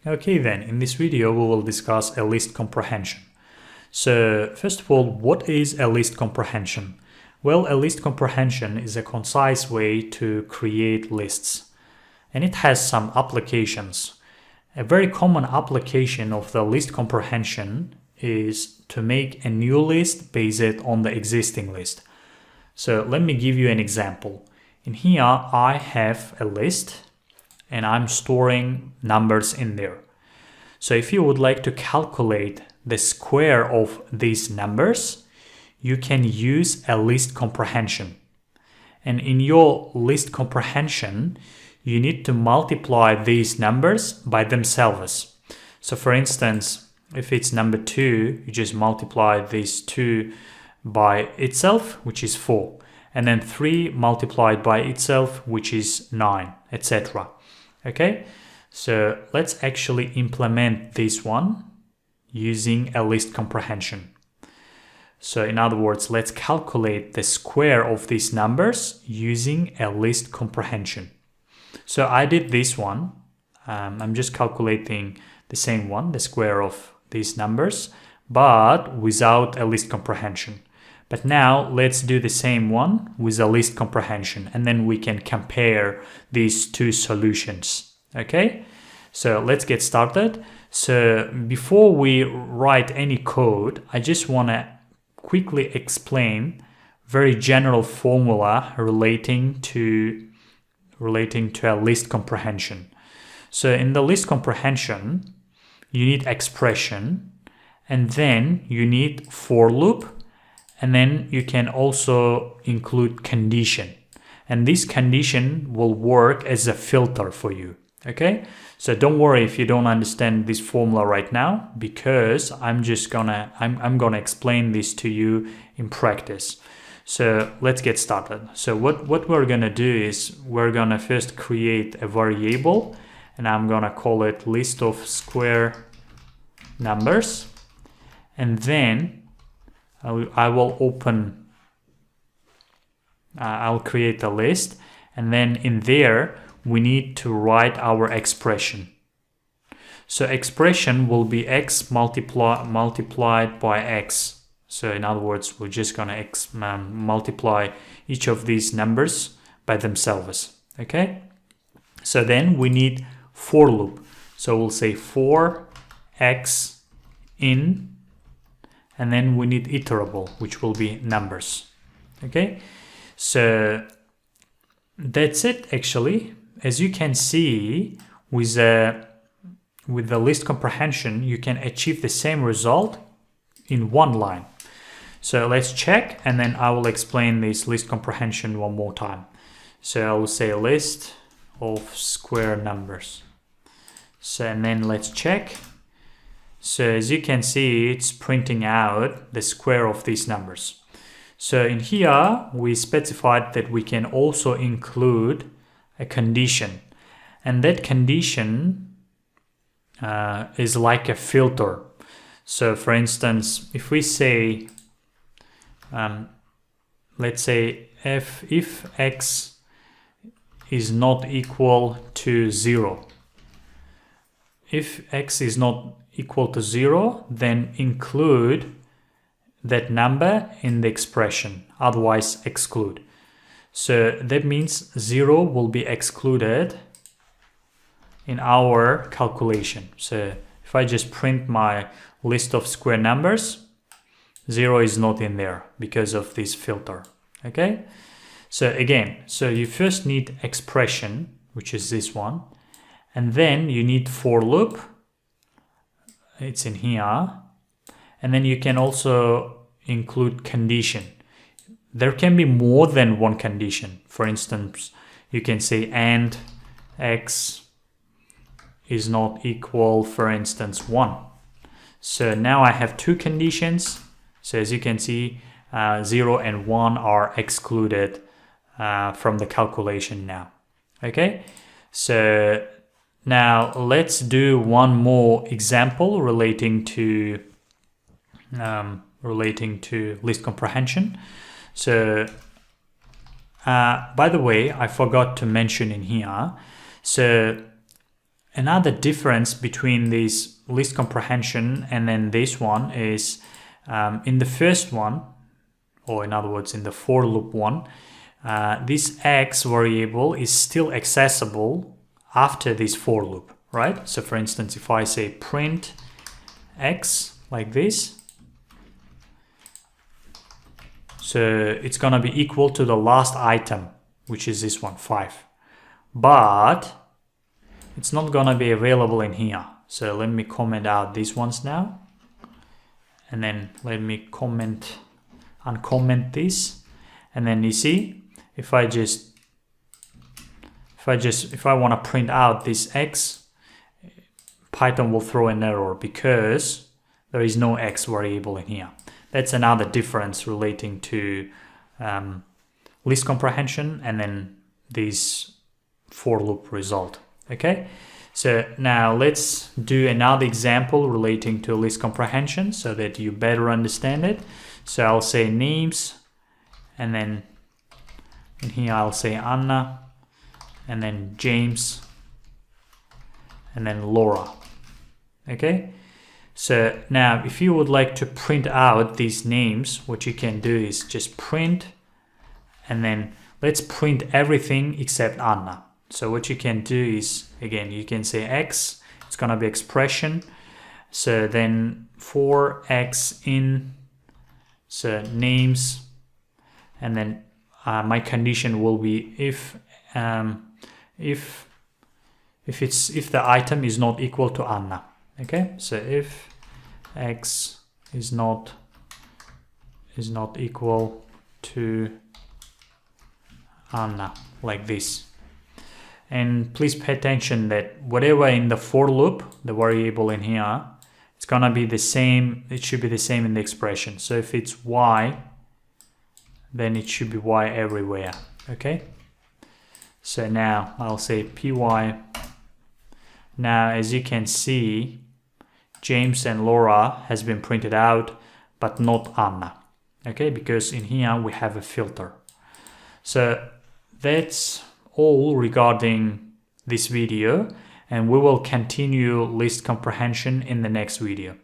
Okay then, in this video we will discuss a list comprehension. So first of all, what is a list comprehension? Well, a list comprehension is a concise way to create lists, and it has some applications. A very common application of the list comprehension is to make a new list based on the existing list. So let me give you an example. In here I have a list and I'm storing numbers in there. So if you would like to calculate the square of these numbers, you can use a list comprehension. And in your list comprehension, you need to multiply these numbers by themselves. So for instance, if it's number 2, you just multiply this 2 by itself, which is 4. And then 3 multiplied by itself, which is 9, etc. Okay, so let's actually implement this one using a list comprehension. So in other words, let's calculate the square of these numbers using a list comprehension. So I did this one. I'm just calculating the same one, the square of these numbers, but without a list comprehension. But now let's do the same one with a list comprehension, and then we can compare these two solutions. Okay, so let's get started. So before we write any code, I just want to quickly explain very general formula relating to a list comprehension. So in the list comprehension, you need expression, and then you need for loop. And then you can also include condition. And this condition will work as a filter for you. Okay? So don't worry if you don't understand this formula right now, because I'm gonna explain this to you in practice. So let's get started. So what we're gonna do is we're gonna first create a variable, and I'm gonna call it list of square numbers. And then I'll create a list, and then in there we need to write our expression. So expression will be x multiplied by x. So in other words, we're just gonna multiply each of these numbers by themselves. Okay. So then we need for loop. So we'll say for x in. And then we need iterable, which will be numbers. Okay, so that's it actually. As you can see, with the list comprehension, you can achieve the same result in one line. So let's check, and then I will explain this list comprehension one more time. So I will say list of square numbers. So and then let's check. So as you can see, it's printing out the square of these numbers. So in here, we specified that we can also include a condition. And that condition is like a filter. So for instance, if we say, let's say if x is not equal to 0. If x is not equal to 0, then include that number in the expression, otherwise exclude. So that means 0 will be excluded in our calculation. So if I just print my list of square numbers, 0 is not in there because of this filter. Okay, so again, so you first need expression, which is this one, and then you need for loop. It's in here, and then you can also include condition. There can be more than one condition. For instance, you can say and x is not equal, for instance, 1. So now I have two conditions. So as you can see, 0 and 1 are excluded from the calculation now. Okay, so now let's do one more example relating to list comprehension. So by the way, I forgot to mention in here. So Another difference between this list comprehension and then this one is in the first one, or in other words, in the for loop one, this x variable is still accessible after this for loop, right? So for instance, if I say print x like this, so it's gonna be equal to the last item, which is this one, 5. But it's not gonna be available in here. So let me comment out these ones now. And then let me uncomment this. And then you see, if I want to print out this x, Python will throw an error because there is no x variable in here. That's another difference relating to list comprehension and then this for loop result. Okay, so now let's do another example relating to list comprehension so that you better understand it. So I'll say names, and then in here I'll say Anna, and then James, and then Laura. Okay, so now if you would like to print out these names, what you can do is just print, and then let's print everything except Anna. So what you can do is, again, you can say x, it's gonna be expression. So then for x in, so names, and then my condition will be if the item is not equal to Anna. Okay, so if x is not equal to Anna, like this. And please pay attention that whatever in the for loop, the variable in here, it's gonna be the same, it should be the same in the expression. So if it's y, then it should be y everywhere, okay? So now I'll say py. Now as you can see, James and Laura has been printed out, but not Anna, okay? Because in here we have a filter. So that's all regarding this video, and we will continue list comprehension in the next video.